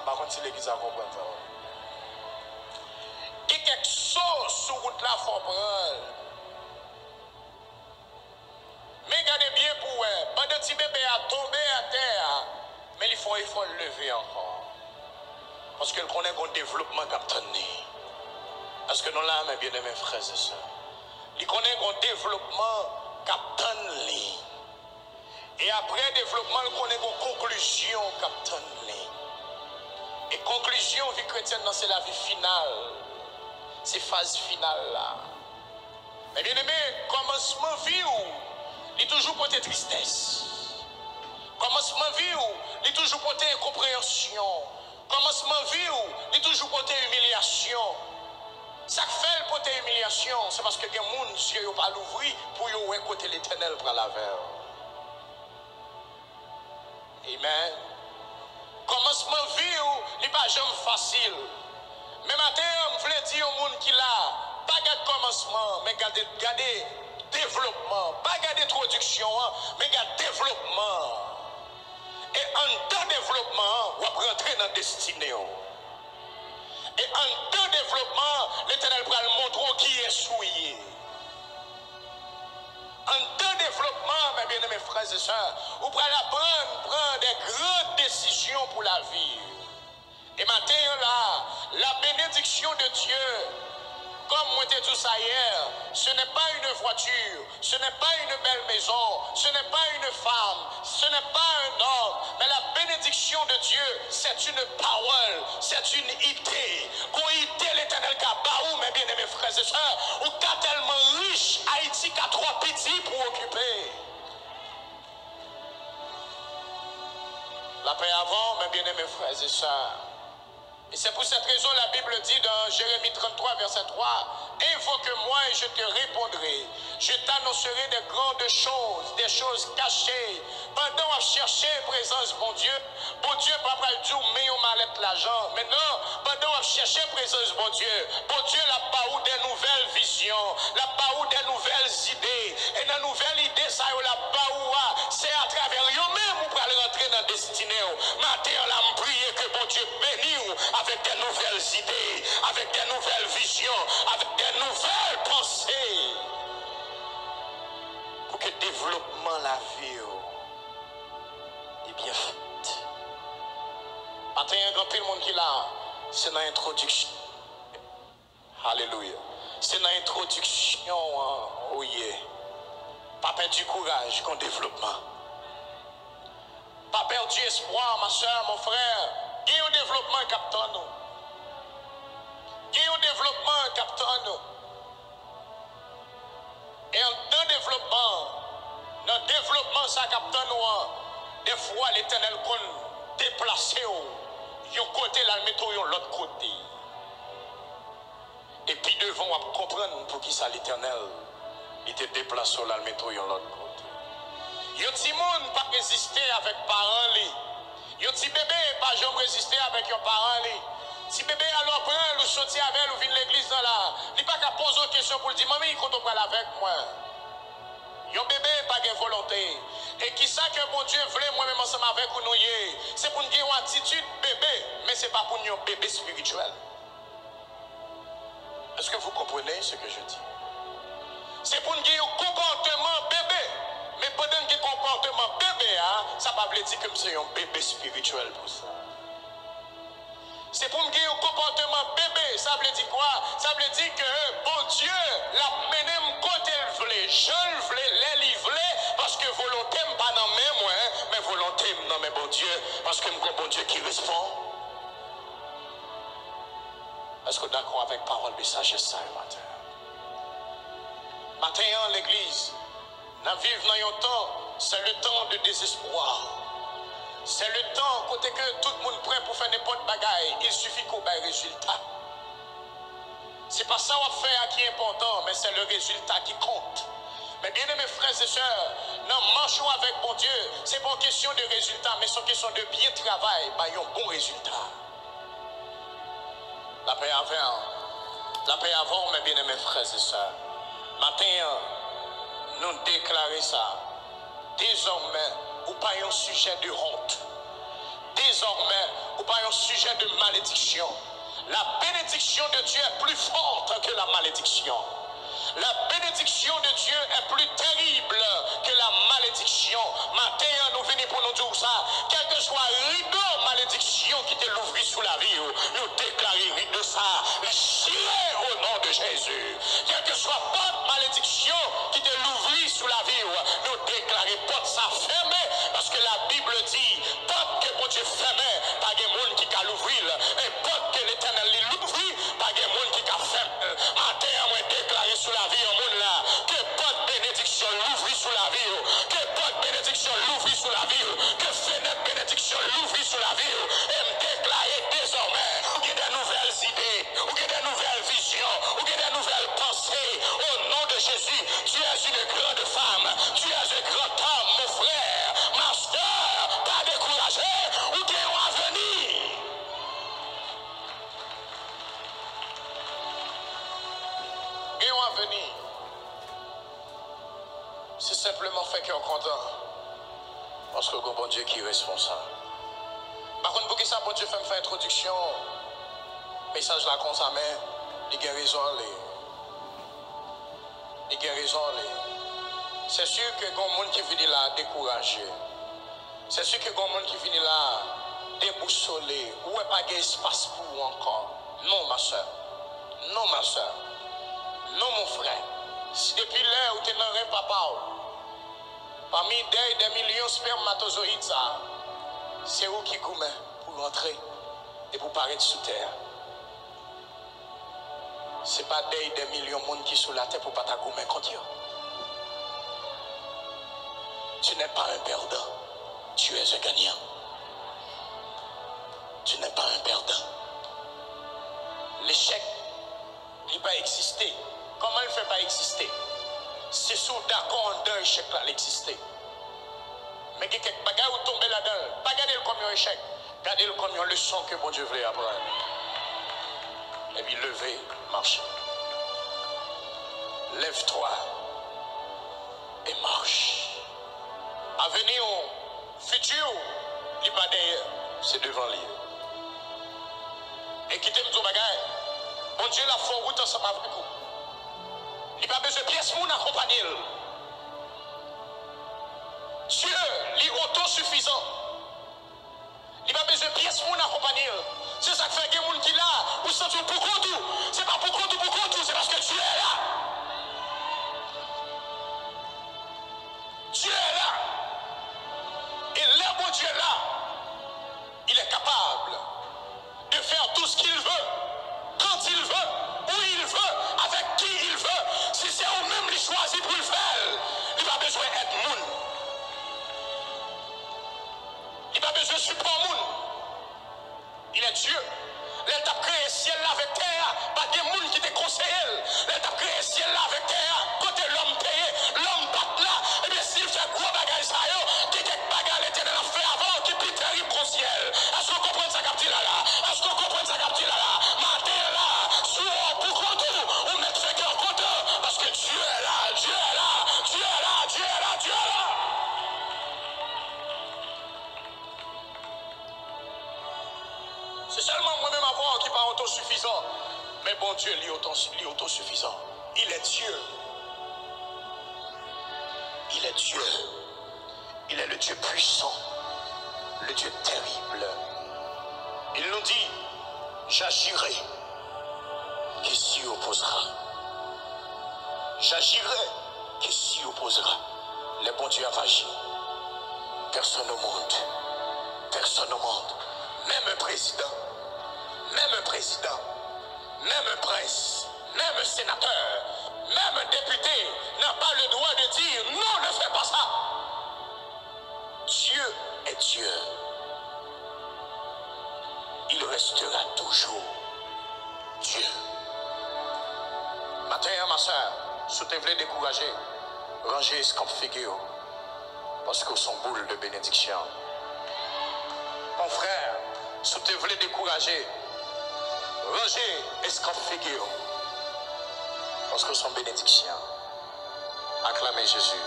Par contre, si l'église a compris ça. Il y a quelque chose sur route là, il faut prendre. Mais regardez bien pour vous. Pendant que petit bébé a tombé à terre, mais il faut le lever encore. Parce qu'il connaît un développement capitaine. Est-ce que nous l'avons, mes bien-aimés frères et sœurs? Il connaît un développement capitaine. Et après développement, il connaît une conclusion capitaine. Et conclusion, vie chrétienne, c'est la vie finale. C'est phase finale là. Mais bien aimé, commencement vie il est toujours porté tristesse. Commencement vie il est toujours porté incompréhension. Commencement vie il est toujours porté humiliation. Ça fait le porter humiliation, c'est parce que les gens ne sont pas l'ouvri pour y côté l'éternel prend la verre. Amen. Commencement vie il n'est pas jamais facile. Mais maintenant, je voulais dire au monde qui là, pas garder commencement, mais garder développement. Pas garder introduction, mais garder développement. Et en temps développement, on va rentrer dans la destinée. Et en temps développement, l'Éternel va le montrer qui est souillé. En temps développement, mes bien-aimés frères et sœurs, vous pouvez prendre des grandes décisions pour la vie. Et maintenant, là, la bénédiction de Dieu, comme moi j'ai dit ça hier, ce n'est pas une voiture, ce n'est pas une belle maison, ce n'est pas une femme, ce n'est pas un homme, mais la bénédiction de Dieu, c'est une parole, c'est une idée. Qu'on idée l'Éternel Kabaou, mes bien-aimés frères et sœurs, ou qu'a tellement riche, Haïti qu'a trois petits pour occuper. La paix avant, mes bien-aimés frères et sœurs. Et c'est pour cette raison la Bible dit dans Jérémie 33, verset 3, « Invoque-moi et je te répondrai. Je t'annoncerai des grandes choses, des choses cachées. Pendant à chercher présence, bon Dieu, papa dit, mais on m'allait l'argent. Maintenant, pendant à chercher présence, bon Dieu, la pas ou des nouvelles visions, la pas ou des nouvelles idées. Et la nouvelle idée, ça y est, la pas ou c'est à travers eux-mêmes où pour rentrer dans la destinée. Maintenant, là, me prier que bon Dieu bénisse avec des nouvelles idées, avec des nouvelles visions, avec des nouvelles pensées. Pour que le développement de la vie est bien fait. Maintenant, il y a un grand monde qui est là. C'est dans l'introduction. Alléluia. C'est dans l'introduction. Oh yeah. Pas perdre du courage qu'on développement. Pas perdre du espoir, ma soeur, mon frère. Il y a un développement capteur nous. Il y a un développement capteur nous. Et en temps développement, dans le développement, ça capteur nous. Des fois, l'Éternel qu'on déplace d'un côté, là, mettre de l'autre côté. Et puis devant, on va comprendre pour qui ça l'Éternel. Il te déplace là, le mettre de l'autre côté. Il y a un petit monde pas résister avec parents. Il y a un petit bébé pas jamais résister avec un parent. Si bébé alors prend, ou sortir avec elle, ou vient l'église là, il pas qu'à poser une question pour lui dire, maman, il compte pas avec moi. Yon bébé pas de volonté. Et qui ça que mon Dieu voulait moi-même ensemble avec nous, c'est pour nous dire une attitude bébé, mais ce n'est pas pour nous un bébé spirituel. Est-ce que vous comprenez ce que je dis? C'est pour nous dire un comportement bébé. Mais pendant que comportement bébé, ça ne veut pas dire que c'est un bébé spirituel pour ça. C'est pour me dire un comportement bébé. Ça veut dire quoi? Ça veut dire que bon Dieu l'a mené côté le voulait. Je le voulais, les voulait, parce que volonté n'est pas dans mes moi, mais volonté est dans mes bon Dieu, parce que je bon Dieu qui répond. Est-ce que d'accord avec parole de sagesse ça le matin? Matin l'église, nous vivons dans un temps, c'est le temps de désespoir. C'est le temps côté que tout le monde est prêt pour faire n'importe bagaille. Il suffit qu'on ait un résultat. Ce n'est pas ça qu'on fait qui est important, mais c'est le résultat qui compte. Mais bien aimés frères et sœurs, nous marchons avec bon Dieu. Ce n'est pas une question de résultat, mais c'est une question de bien travail. Il y a un bon résultat. La paix avant, mes bien aimés frères et sœurs. Matin, nous déclarons ça. Désormais, ou pas un sujet de honte. Désormais, ou pas un sujet de malédiction. La bénédiction de Dieu est plus forte que la malédiction. La bénédiction de Dieu est plus terrible que la malédiction. Matin, nous venons pour nous dire ça. Quel que soit rideau malédiction qui te l'ouvrit sous la vie, nous déclarons rideau ça. Chirez au nom de Jésus. Quel que soit porte malédiction qui te l'ouvrit sous la vie, nous déclarons porte ça fermée. Parce que la Bible dit, porte que mon Dieu fermé, pas de monde qui a l'ouvrir. Et porte que l'Éternel l'ouvrit, pas de monde qui a fermé. Matin, on déclaré sous la vie au monde là, que pas de bénédiction l'ouvrit sous la vie, que pas de bénédiction l'ouvrit sous la vie, que fenêtre bénédiction l'ouvrit sous la vie, et me déclarer désormais, ou qu'il y a de nouvelles idées, ou qu'il y a de nouvelles visions, ou qu'il y a de nouvelles pensées, au nom de Jésus. Tu es une grande femme, tu es un grand homme, mon frère, ma soeur, pas découragé, ou qu'il y a un avenir. Venir. C'est simplement fait qu'on est content. Parce que le bon Dieu qui est responsable. Par contre, pour que ça, bon Dieu fait me faire introduction, message là comme ça, mais il y a raison. Il y a raison. C'est sûr que il y a des gens qui viennent là découragé. C'est sûr que il y a des gens qui viennent là déboussolé. Où est pas d'espace pour vous encore? Non, ma soeur. Non, ma soeur. Non, mon frère, si depuis l'heure où tu es dans un papa, parmi des millions de spermatozoïdes, c'est où qui gourmet pour rentrer et pour paraître sous terre. Ce n'est pas des millions de monde qui sont sous la terre pour ne pas t'agoumer contre Dieu. Tu n'es pas un perdant, tu es un gagnant. Tu n'es pas un perdant. L'échec, il va exister. Comment il ne fait pas exister? C'est sous d'accord d'un échec là, l'exister. Mais il y a quelques bagages où tomber là-dedans. Pas garder le comme un échec. Gardez le comme une leçon que mon Dieu voulait apprendre. Et puis levez, marchez. Lève-toi et marche. Avenir, futur, il n'est pas derrière, c'est devant lui. Et quittez le bagage. Mon Dieu l'a fait route ensemble avec vous. Il n'y a pas besoin de pièces pour accompagner. Dieu, il est autosuffisant. Il n'y a pas besoin de pièces pour accompagner. C'est ça qui fait que les gens qui sont là, ou sont pour contre tout. Ce n'est pas pour contre tout, c'est parce que Dieu est là. Dieu est là. Et le bon Dieu est là. Il est capable de faire tout ce qu'il veut, quand il veut, où il veut, avec qui il veut. Si c'est vous-même qui choisit pour le faire, il n'a pas besoin d'être moun. Il n'a pas besoin de support moun. Il est Dieu. L'État créé ciel là avec terre, pas des moun qui te conseillent. L'État créé ciel là avec terre, côté l'homme payé, l'homme bat là. Et bien s'il fait gros bagages ça yo, qui quelque bagage l'Éternel a fait avant, qui plus terrible qu'au ciel. Est-ce qu'on comprend ça capté là là? Est-ce qu'on comprend ça capté là là? Matin là, sur pour contre, on met fait cœur contre, parce que Dieu est là, Dieu est là, Dieu est là, Dieu est là, Dieu est là. C'est seulement moi-même avant qui n'est pas autosuffisant. Mais bon Dieu, il est autosuffisant. Il est Dieu. Il est Dieu. Il est le Dieu puissant. Le Dieu terrible. Il nous dit, j'agirai qui s'y opposera. J'agirai qui s'y opposera. Le bon Dieu a agi. Personne au monde. Personne au monde. Même un président. Même un président, même un prince, même un sénateur, même un député n'a pas le droit de dire non, ne fais pas ça. Dieu est Dieu. Il restera toujours Dieu. Matin, ma soeur, si tu veux décourager, rangez ce qu'on fait, parce que sont boules de bénédiction. Mon frère, si tu veux décourager, rangez escampe figure parce que son bénédiction. Acclamez Jésus.